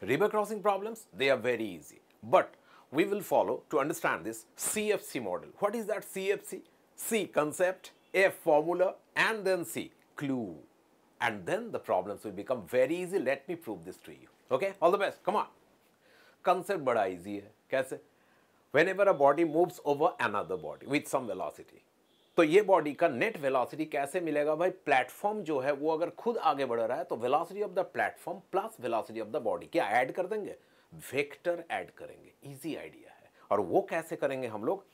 River crossing problems, they are very easy. But we will follow to understand this CFC model. What is that CFC? C, concept, F, formula, and then C, clue. And then the problems will become very easy. Let me prove this to you. Okay, all the best. Come on. Concept बड़ा easy है. कैसे? Whenever a body moves over another body with some velocity, तो ये body का net velocity कैसे मिलेगा भाई? Platform जो है वो अगर खुद आगे बढ़ रहा है तो velocity of the platform plus velocity of the body क्या ऐड कर देंगे? वेक्टर ऐड करेंगे. इजी आइडिया है. और वो कैसे करेंगे हम लोग?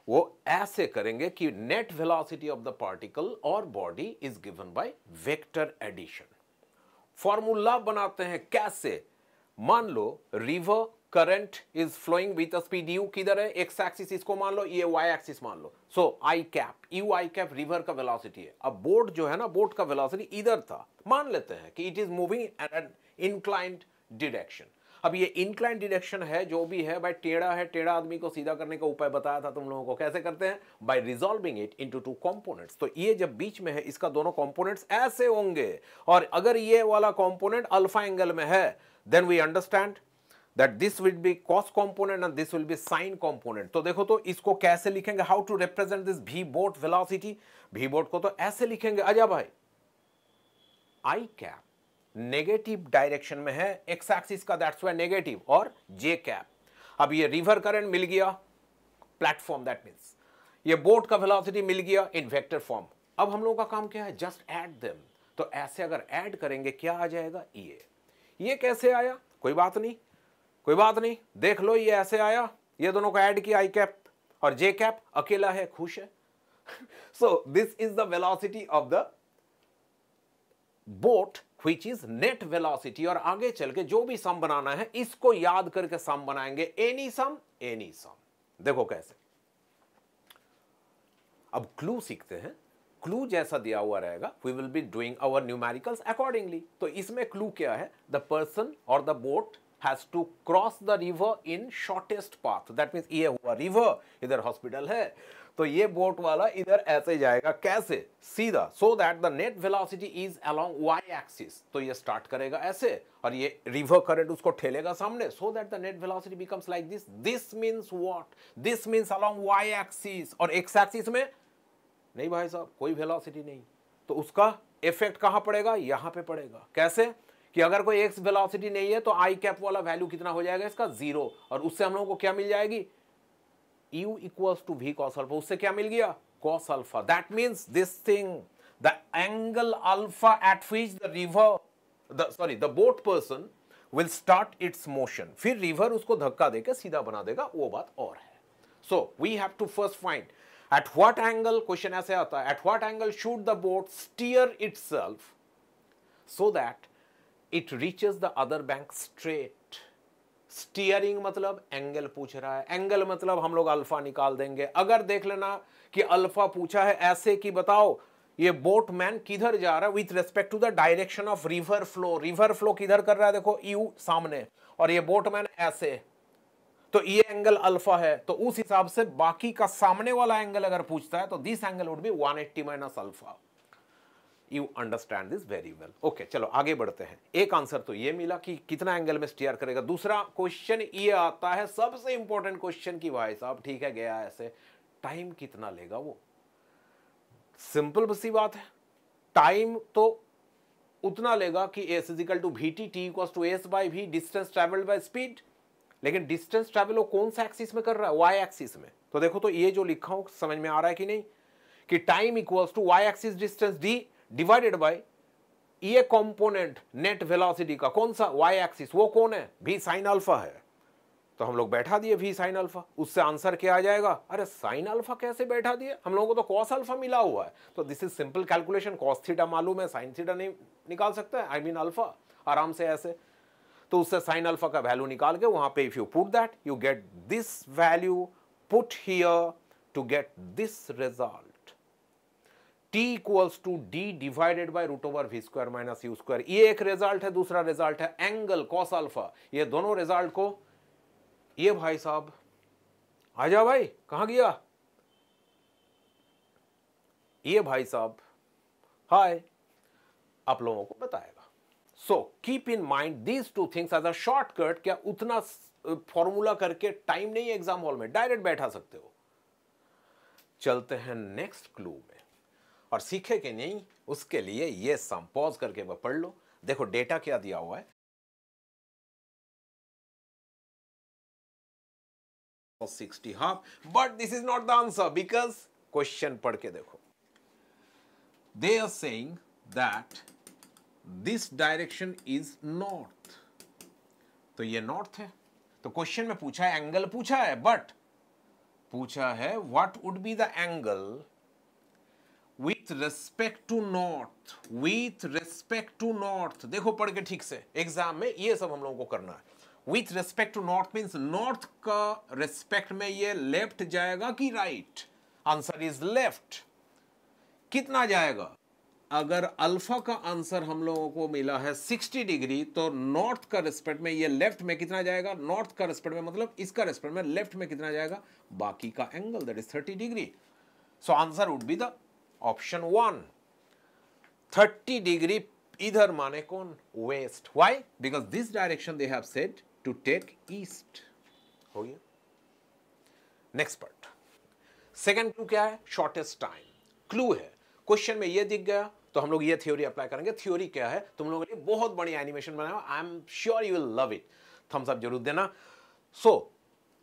वो ऐसे करेंगे कि net velocity of the particle और body is given by vector addition. Formula बनाते हैं कैसे? मान लो river current is flowing with a speed u. किधर है? एक्स एक्सिस इसको मान लो, ये वाई एक्सिस मान लो. So I cap, u I cap river का वेलोसिटी है. अब बोट जो है ना, बोट का वेलोसिटी इधर था. मान लेते हैं कि it is moving at an inclined direction. अब ये इंक्लाइंड डायरेक्शन है, जो भी है भाई टेढ़ा है. टेढ़ा आदमी को सीधा करने का उपाय बताया था तुम लोगों को. कैसे करते हैं? By resolving it into two components. तो ये जब बीच में है, इसका दोनों कंपोनेंट्स ऐसे होंगे. और अगर ये वाला कंपोनेंट अल्फा एंगल में है, then we understand that this will be cos component and this will be sin component. तो देखो तो इसको कैसे लिखेंगे? How to represent this v boat velocity? v boat को तो ऐसे लिखेंगे. आजा भाई, I cap नेगेटिव डायरेक्शन में है, x एक्सिस का, दैट्स वाई नेगेटिव, और j कैप. अब ये रिवर करंट मिल गया प्लेटफॉर्म, दैट मीन्स ये बोट का वेलोसिटी मिल गया इन वेक्टर फॉर्म. अब हम लोगों का काम क्या है? Just add them. तो ऐसे अगर ऐड करेंगे क्या आ जाएगा? ये कैसे आया? कोई बात नहीं, कोई बात नहीं. देख लो, ये ऐसे आया. ये दोनों को ऐड किया, आई कैप और जे कैप. अकेला है, खुश है. So this is the velocity of the boat which is net velocity. और आगे चल के जो भी सम बनाना है, इसको याद करके सम बनाएंगे. एनी सम, एनी सम. देखो कैसे. अब क्लू सीखते हैं. क्लू जैसा दिया हुआ रहेगा, we will be doing our numericals accordingly. तो इसमें क्लू क्या है? द पर्सन और the boat has to cross the river in shortest path. That means ये हुआ river, इधर हॉस्पिटल है, तो ये बोट वाला इधर ऐसे जाएगा. कैसे? सीधा. so that the net velocity is along y axis. तो ये स्टार्ट करेगा ऐसे, और ये रिवर करंट उसको ठेलेगा सामने. so that the net velocity becomes like this. This means what? This means along y axis. और x axis में नहीं भाई साहब, कोई वेलोसिटी नहीं. तो उसका इफेक्ट कहां पड़ेगा? यहां पे पड़ेगा. कैसे? कि अगर कोई एक्स वेलोसिटी नहीं है तो आई कैप वाला वैल्यू कितना हो जाएगा इसका? 0. और उससे हम लोगों को क्या मिल जाएगी? u equals to v cos alpha. उससे क्या मिल गया? cos alpha. That means this thing, the angle alpha at which the river, the boat person will start its motion. फिर रिवर उसको धक्का देकर सीधा बना देगा, वो बात और है. So we have to first find at what angle. Question ऐसे आता है, at what angle should the boat steer itself so that it reaches the other bank straight. Steering मतलब एंगल पूछ रहा है. एंगल मतलब हम लोग अल्फा निकाल देंगे. अगर देख लेना कि अल्फा पूछा है ऐसे कि बताओ ये बोटमैन किधर जा रहा है with respect to the direction of river flow. River flow किधर कर रहा है? देखो यू सामने, और ये बोटमैन ऐसे. तो ये एंगल अल्फा है, तो उस हिसाब से बाकी का सामने वाला एंगल अगर पूछता है तो this angle would be 180 minus alpha. You understand this very well. Okay, चलो आगे बढ़ते हैं. एक आंसर तो ये मिला कि कितना एंगल में स्टीयर करेगा. दूसरा क्वेश्चन ये आता है, सबसे इंपॉर्टेंट क्वेश्चन की भाई साहब ठीक है गया ऐसे, टाइम कितना लेगा वो? सिंपल सी बात है, टाइम तो उतना लेगा कि s is equal to v t, t equals to s by v, distance travelled by speed. लेकिन डिस्टेंस ट्रेवल वो कौन सा एक्सिस में कर रहा है? वाई एक्सिस में. तो देखो तो ये जो लिखा हूं समझ में आ रहा है कि नहीं, कि time equals to Y axis distance D divided by ये कंपोनेंट नेट वेलोसिटी का. कौन सा? Y axis. वो कौन है? v साइन अल्फा है. तो हम लोग बैठा दिए v साइन अल्फा. उससे आंसर क्या आ जाएगा? अरे साइन अल्फा कैसे बैठा दिए? हम लोगों को तो cos अल्फा मिला हुआ है. तो this is simple calculation. cos theta मालूम है, साइन थीटा नहीं निकाल सकते हैं, आई मीन अल्फा, आराम से ऐसे. तो उससे साइन अल्फा का वैल्यू निकाल के वहां पे if you put that you get this value, put here to get this result. t equals to d divided by root over v square minus u square. ये एक रिजल्ट है. दूसरा result है एंगल cos अल्फा. ये दोनों result को, ये भाई साहब आ जा भाई, कहां गया ये भाई साहब? हाय, आप लोगों को बताएगा. So keep in mind these two things as a shortcut. क्या उतना फॉर्मूला करके टाइम नहीं है एग्जाम हॉल में, डायरेक्ट बैठा सकते हो। चलते हैं नेक्स्ट क्लू में, और सीखे कि नहीं उसके लिए ये सम पॉज करके वह पढ़ लो। देखो डेटा क्या दिया हुआ है, 60 half, but this is not the answer because question पढ़ के देखो। They are saying that this direction is north, तो ये नॉर्थ है। तो क्वेश्चन में पूछा है, एंगल पूछा है, बट पूछा है what would be the angle with respect to north, with respect to north. देखो पढ़ के ठीक से, एग्जाम में ये सब हम लोगों को करना है। With respect to north means north का रेस्पेक्ट में ये लेफ्ट जाएगा कि राइट? Answer is left. कितना जाएगा? अगर अल्फा का आंसर हम लोगों को मिला है 60 डिग्री, तो नॉर्थ का रेस्पेक्ट में ये लेफ्ट में कितना जाएगा? नॉर्थ का रेस्पेक्ट में मतलब इसका रेस्पेक्ट में लेफ्ट में कितना जाएगा? बाकी का angle, that is 30 degree. So answer would be the option 1। 30 degree इधर माने कौन? West. Why? Because this direction they have said to take east. हो गया। नेक्स्ट पार्ट, सेकंड क्लू क्या है? शॉर्टेस्ट टाइम क्लू है। क्वेश्चन में ये दिख गया तो हम लोग ये थ्योरी अप्लाई करेंगे। थ्योरी क्या है? तुम लोगों के लिए बहुत बड़ी एनिमेशन बनाया, I am sure you will love it. Thumbs up जरूर देना। सो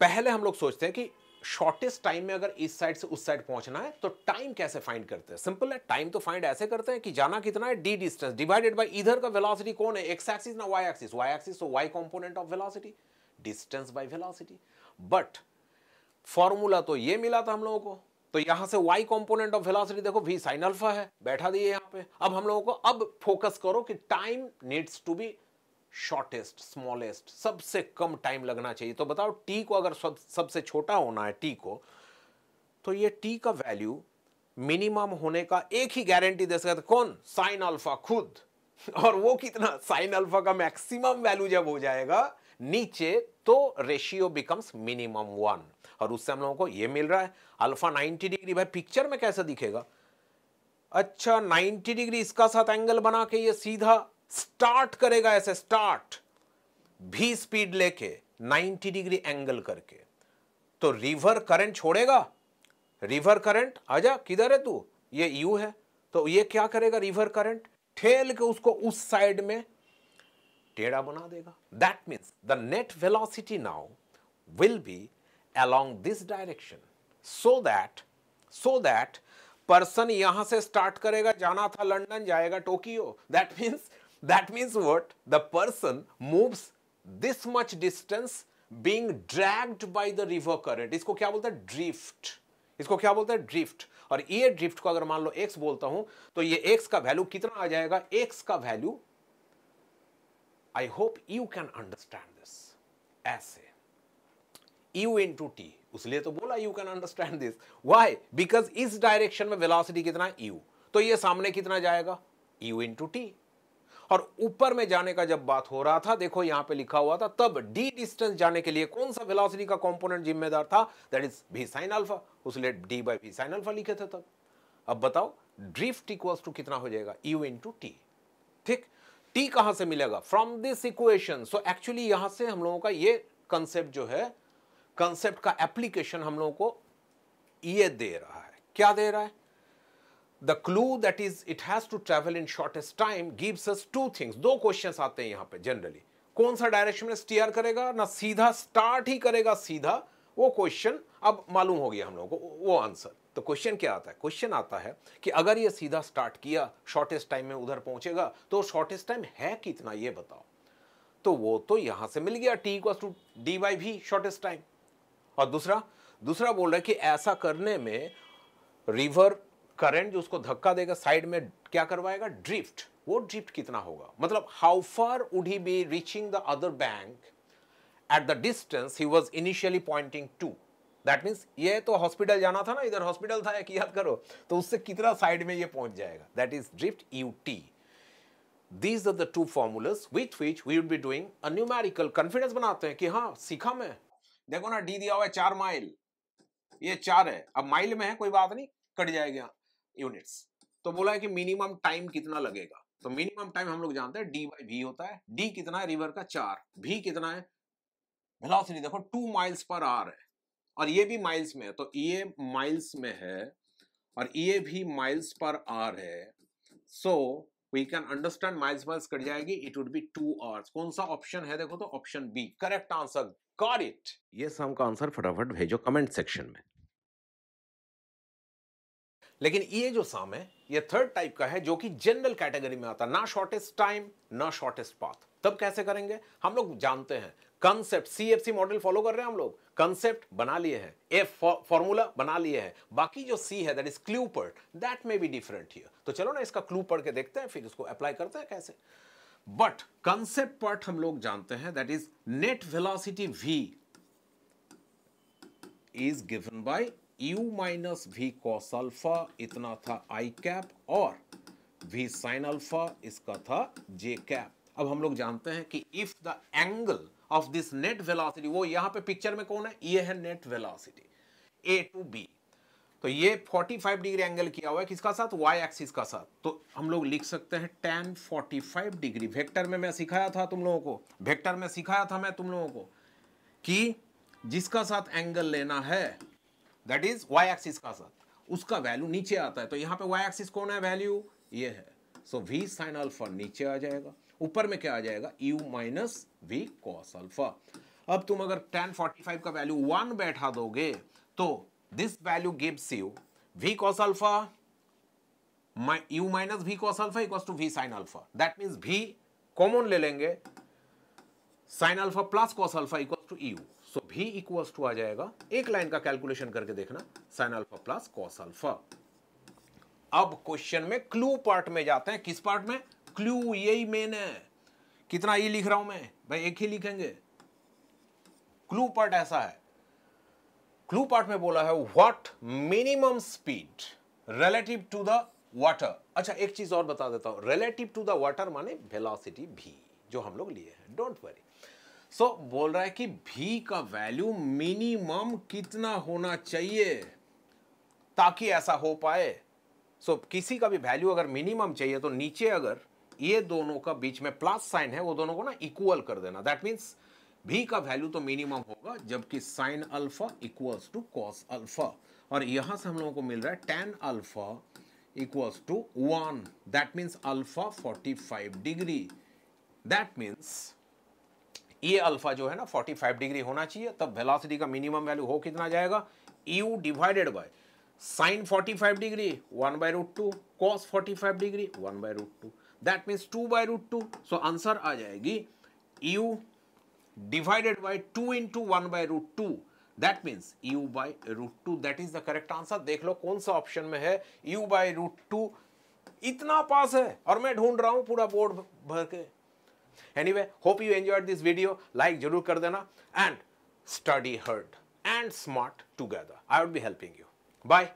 पहले हम लोग सोचते हैं कि शॉर्टेस्ट टाइम में अगर इस साइड से उस साइड पहुंचना है तो टाइम कैसे फाइंड करते हैं? सिंपल है, टाइम तो फाइंड ऐसे करते हैं कि जाना कितना है, डी डिस्टेंस डिवाइडेड बाय इधर का वेलोसिटी कौन है? एक्स एक्सिस ना वाई एक्सिस? वाई एक्सिस, तो Y component of velocity, distance by velocity. But formula तो ये मिला था हम लोगों को, तो यहां से y कंपोनेंट ऑफ वेलोसिटी देखो v sin अल्फा है, बैठा दिए यहां पे। अब हम लोगों को अब फोकस करो कि time needs to be shortest, smallest, सबसे कम टाइम लगना चाहिए। तो बताओ t को अगर सबसे छोटा होना है t को, तो ये t का वैल्यू मिनिमम होने का एक ही गारंटी दे सकता है, कौन? साइन अल्फा खुद। और वो कितना? साइन अल्फा का मैक्सिमम वैल्यू जब हो जाएगा नीचे, तो रेशियो बिकम्स मिनिमम 1, और उससे हम लोगों को ये मिल रहा है अल्फा 90 डिग्री। भाई पिक्चर में कैसा दिखेगा? अच्छा 90 डिग्री इसका साथ एंगल बना के ये सीधा स्टार्ट करेगा, ऐसे स्टार्ट भी स्पीड लेके 90 डिग्री एंगल करके, तो रिवर करंट छोड़ेगा। रिवर करंट आजा, किधर है तू? ये यू है, तो ये क्या करेगा? रिवर करंट ठेल के उसको उस साइड में टेढ़ा बना देगा। That means the net velocity now will be along this direction, so that person यहां से स्टार्ट करेगा, जाना था लंदन, जाएगा Tokyo. that means what? The person moves this much distance being dragged by the river current। इसको क्या बोलते हैं? ड्रिफ्ट। इसको क्या बोलते हैं? ड्रिफ्ट। और ये ड्रिफ्ट को अगर मान लो x बोलता हूं, तो ये x का वैल्यू कितना आ जाएगा? x का value, I hope you can understand this, ऐसे u इंटू टी, उसलिए तो बोला you can understand this. Why? Because इस डायरेक्शन में वेलोसिटी कितना है? u, तो ये सामने कितना जाएगा? u into T. और ऊपर में जाने का जब बात हो रहा था, देखो यहां पे लिखा हुआ था, तब d डिस्टेंस जाने के लिए कौन सा वेलोसिटी का कंपोनेंट जिम्मेदार था? दैट इज v sin अल्फा, उसलिए d बाय v sin अल्फा लिखे थे तब। अब बताओ ड्रिफ्ट इक्वल्स टू कितना हो जाएगा? u into T. ठीक, t कहां से मिलेगा? From this equation. So actually यहां से हम लोगों का ये कंसेप्ट जो है, कंसेप्ट का एप्लीकेशन हम लोगों को ये दे रहा है। क्या दे रहा है? The clue that is it has to travel in shortest time gives us two things. दो क्वेश्चंस आते हैं यहां पे जनरली, कौन सा डायरेक्शन में स्टीयर करेगा, ना सीधा स्टार्ट ही करेगा सीधा, वो क्वेश्चन अब मालूम हो गया हम लोगों को वो आंसर। तो क्वेश्चन क्या आता है? क्वेश्चन आता है कि अगर ये सीधा स्टार्ट किया, शॉर्टेस्ट टाइम में उधर पहुंचेगा, तो शॉर्टेस्ट टाइम है कितना ये बताओ। तो वो तो यहां से मिल गया, T equals to D by V shortest time. और दूसरा बोल रहा है कि ऐसा करने में रिवर करंट जो उसको धक्का देगा साइड में, क्या करवाएगा? ड्रिफ्ट। वो ड्रिफ्ट कितना होगा? मतलब how far would he be reaching the other bank at the distance he was initially pointing to. That means ये तो हॉस्पिटल जाना था ना, इधर हॉस्पिटल था एक, याद करो, तो उससे कितना साइड में ये पहुंच जाएगा? That is drift, ut। These are the two formulas with which we will be doing a numerical। Confidence बनाते हैं कि हाँ सीखा मैं। देखो ना डी दिया हुआ है 4 माइल, ये 4 है, अब माइल में है कोई बात नहीं, कट जाएगा यूनिट्स। तो बोला है कि मिनिमम टाइम कितना लगेगा, तो मिनिमम टाइम हम लोग जानते हैं डी बाई वी होता है। डी कितना है रिवर का 4, वी कितना है वेलोसिटी देखो 2 माइल्स पर आवर है और ये भी माइल्स में है, तो ये माइल्स में है और ये भी माइल्स पर आवर है। So we can understand miles miles cut जाएगी, इट वुड बी 2 आवर्स। कौन सा ऑप्शन है देखो तो option B correct answer, got it. ये सम का आंसर फटाफट भेजो कमेंट सेक्शन में। लेकिन ये जो सम है ये थर्ड टाइप का है जो कि जनरल कैटेगरी में आता है, ना शॉर्टेस्ट टाइम ना शॉर्टेस्ट पाथ। तब कैसे करेंगे हम लोग जानते हैं कंसेप्ट, सीएफसी मॉडल फॉलो कर रहे हैं हम लोग, कंसेप्ट बना लिए हैं, एफ फॉर्मूला बना लिए हैं, बाकी जो सी है that is clue part, that may be different here. तो चलो ना इसका क्लू पढ़ के देखते हैं फिर उसको अप्लाई करते हैं कैसे। बट कंसेप्ट पार्ट हम लोग जानते हैं that is net velocity v is given bye u minus v cos alpha, इतना था i कैप, और v sin अल्फा इसका था j कैप। अब हम लोग जानते हैं कि if the angle of this net velocity, वो यहां पे पिक्चर में कौन है, ये है net velocity a to b, तो ये 45 डिग्री एंगल किया हुआ है किसका साथ, y एक्सिस का साथ। तो हम लोग लिख सकते हैं tan 45 डिग्री। वेक्टर में मैं सिखाया था तुम लोगों को, वेक्टर में सिखाया था मैं तुम लोगों को कि जिसका साथ एंगल लेना है दैट इज y एक्सिस का साथ, उसका वैल्यू नीचे आता है। तो यहां पे y एक्सिस कौन है, वैल्यू ये है, सो v sin अल्फा नीचे आ जाएगा, ऊपर में क्या आ जाएगा u माइनस v cos अल्फा। अब तुम अगर tan 45 का वैल्यू 1 बैठा दोगे तो this value gives you v cos अल्फा u माइनस v cos अल्फा इक्वल्स टू v sin अल्फा। दैट मींस v कॉमन ले लेंगे, sin अल्फा प्लस cos अल्फा equals to u, so v equals to आ जाएगा, एक लाइन का कैलकुलेशन करके देखना, sin अल्फा प्लस cos अल्फा। अब क्वेश्चन में क्लू पार्ट में जाते हैं, किस पार्ट में, क्लू, यही मेन है। कितना ये लिख रहा हूं मैं भाई, एक ही लिखेंगे। क्लू पार्ट ऐसा है, क्लू पार्ट में बोला है what minimum speed relative to the water. अच्छा एक चीज और बता देता हूं, रिलेटिव टू द वाटर माने वेलोसिटी v जो हम लोग लिए हैं, डोंट वरी। सो बोल रहा है कि v का वैल्यू मिनिमम कितना होना चाहिए ताकि ऐसा हो पाए। सो किसी का भी वैल्यू अगर मिनिमम चाहिए तो नीचे अगर ये दोनों का बीच में प्लस साइन है वो दोनों को ना इक्वल कर देना। दैट मींस v का वैल्यू तो मिनिमम होगा जबकि sin alpha equals to cos alpha, और यहां से हम लोगों को मिल रहा है tan alpha equals to 1, that means alpha 45 degree. That means ये अल्फा जो है ना 45 डिग्री होना चाहिए, तब वेलोसिटी का मिनिमम वैल्यू हो कितना जाएगा, u divided by sin 45 degree 1 by root 2, cos 45 degree 1 by root 2, that means 2 by root 2। So answer आ जाएगी u divided by 2 into 1 by root 2, that means u by root 2, that is the correct answer. देख लो कौन सा option में है, u by root 2 इतना पास है और मैं ढूंढ रहा हूं पूरा बोर्ड भर के। Anyway, hope you enjoyed this video. Like जरूर कर देना and study hard and smart together. I would be helping you. Bye.